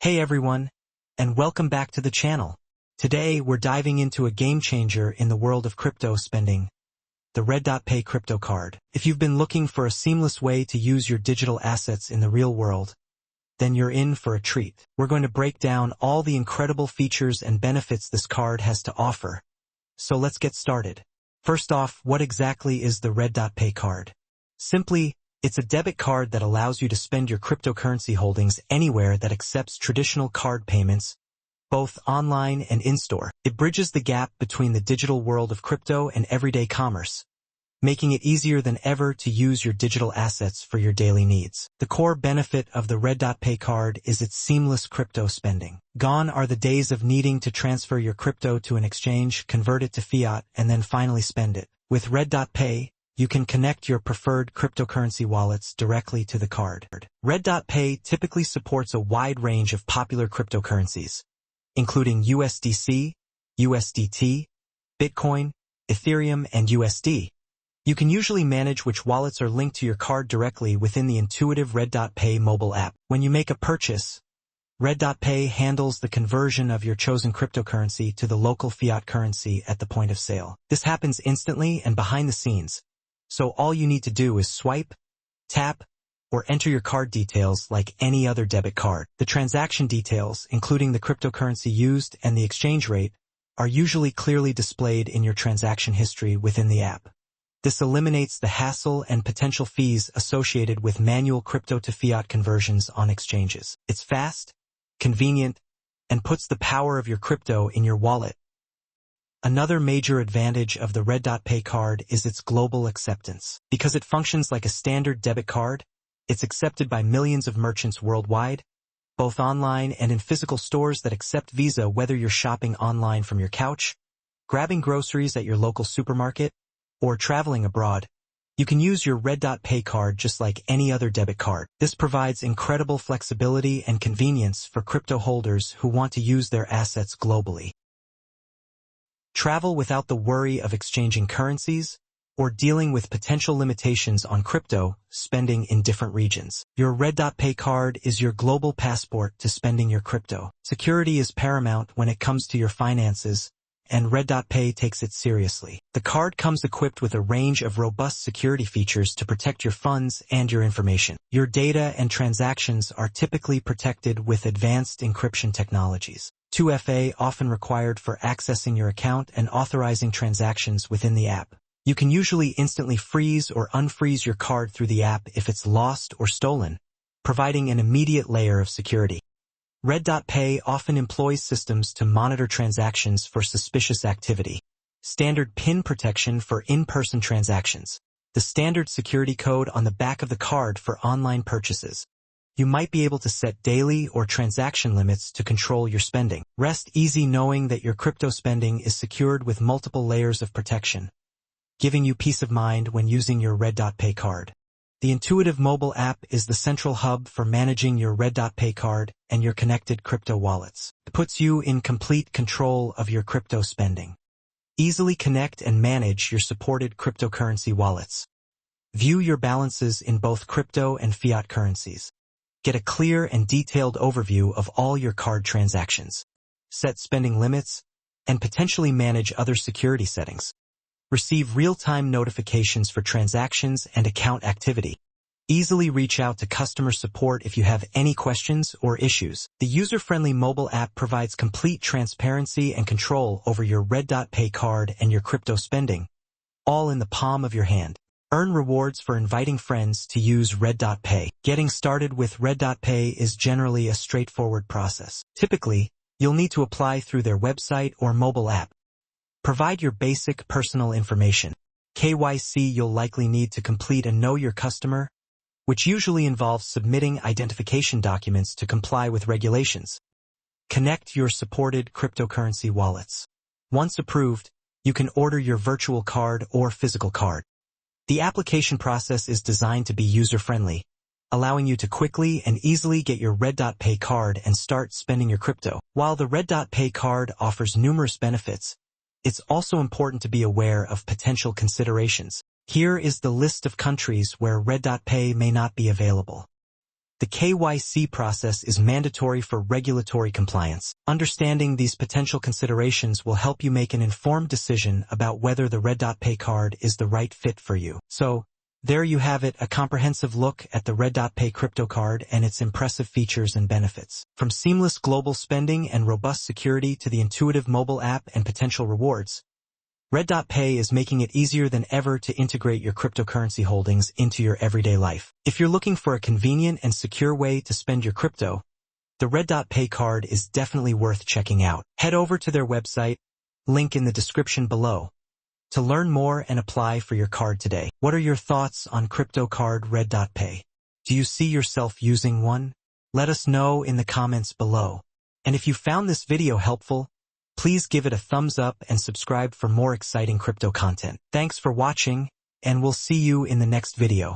Hey everyone, and welcome back to the channel. Today we're diving into a game changer in the world of crypto spending, the RedDotPay crypto card. If you've been looking for a seamless way to use your digital assets in the real world, then you're in for a treat. We're going to break down all the incredible features and benefits this card has to offer. So let's get started. First off, what exactly is the RedDotPay card? Simply, it's a debit card that allows you to spend your cryptocurrency holdings anywhere that accepts traditional card payments, both online and in-store. It bridges the gap between the digital world of crypto and everyday commerce, making it easier than ever to use your digital assets for your daily needs. The core benefit of the RedDotPay card is its seamless crypto spending. Gone are the days of needing to transfer your crypto to an exchange, convert it to fiat, and then finally spend it. With RedDotPay, you can connect your preferred cryptocurrency wallets directly to the card. RedDotPay typically supports a wide range of popular cryptocurrencies, including USDC, USDT, Bitcoin, Ethereum, and USD. You can usually manage which wallets are linked to your card directly within the intuitive RedDotPay mobile app. When you make a purchase, RedDotPay handles the conversion of your chosen cryptocurrency to the local fiat currency at the point of sale. This happens instantly and behind the scenes, so all you need to do is swipe, tap, or enter your card details like any other debit card. The transaction details, including the cryptocurrency used and the exchange rate, are usually clearly displayed in your transaction history within the app. This eliminates the hassle and potential fees associated with manual crypto to fiat conversions on exchanges. It's fast, convenient, and puts the power of your crypto in your wallet. Another major advantage of the RedDotPay card is its global acceptance. Because it functions like a standard debit card, it's accepted by millions of merchants worldwide, both online and in physical stores that accept Visa, whether you're shopping online from your couch, grabbing groceries at your local supermarket, or traveling abroad. You can use your RedDotPay card just like any other debit card. This provides incredible flexibility and convenience for crypto holders who want to use their assets globally. Travel without the worry of exchanging currencies or dealing with potential limitations on crypto spending in different regions. Your RedDotPay card is your global passport to spending your crypto. Security is paramount when it comes to your finances, and RedDotPay takes it seriously. The card comes equipped with a range of robust security features to protect your funds and your information. Your data and transactions are typically protected with advanced encryption technologies. 2FA often required for accessing your account and authorizing transactions within the app. You can usually instantly freeze or unfreeze your card through the app if it's lost or stolen, providing an immediate layer of security. RedDotPay often employs systems to monitor transactions for suspicious activity. Standard PIN protection for in-person transactions. The standard security code on the back of the card for online purchases. You might be able to set daily or transaction limits to control your spending. Rest easy knowing that your crypto spending is secured with multiple layers of protection, giving you peace of mind when using your RedDotPay card. The intuitive mobile app is the central hub for managing your RedDotPay card and your connected crypto wallets. It puts you in complete control of your crypto spending. Easily connect and manage your supported cryptocurrency wallets. View your balances in both crypto and fiat currencies. Get a clear and detailed overview of all your card transactions. Set spending limits and potentially manage other security settings. Receive real-time notifications for transactions and account activity. Easily reach out to customer support if you have any questions or issues. The user-friendly mobile app provides complete transparency and control over your RedDotPay card and your crypto spending, all in the palm of your hand. Earn rewards for inviting friends to use RedDotPay. Getting started with RedDotPay is generally a straightforward process. Typically, you'll need to apply through their website or mobile app. Provide your basic personal information. KYC. You'll likely need to complete a Know Your Customer, which usually involves submitting identification documents to comply with regulations. Connect your supported cryptocurrency wallets. Once approved, you can order your virtual card or physical card. The application process is designed to be user-friendly, allowing you to quickly and easily get your RedDotPay card and start spending your crypto. While the RedDotPay card offers numerous benefits, it's also important to be aware of potential considerations. Here is the list of countries where RedDotPay may not be available. The KYC process is mandatory for regulatory compliance. Understanding these potential considerations will help you make an informed decision about whether the RedDotPay card is the right fit for you. So, there you have it, a comprehensive look at the RedDotPay crypto card and its impressive features and benefits. From seamless global spending and robust security to the intuitive mobile app and potential rewards, RedDotPay is making it easier than ever to integrate your cryptocurrency holdings into your everyday life. If you're looking for a convenient and secure way to spend your crypto, the RedDotPay card is definitely worth checking out. Head over to their website, link in the description below, to learn more and apply for your card today. What are your thoughts on crypto card RedDotPay? Do you see yourself using one? Let us know in the comments below. And if you found this video helpful, please give it a thumbs up and subscribe for more exciting crypto content. Thanks for watching, and we'll see you in the next video.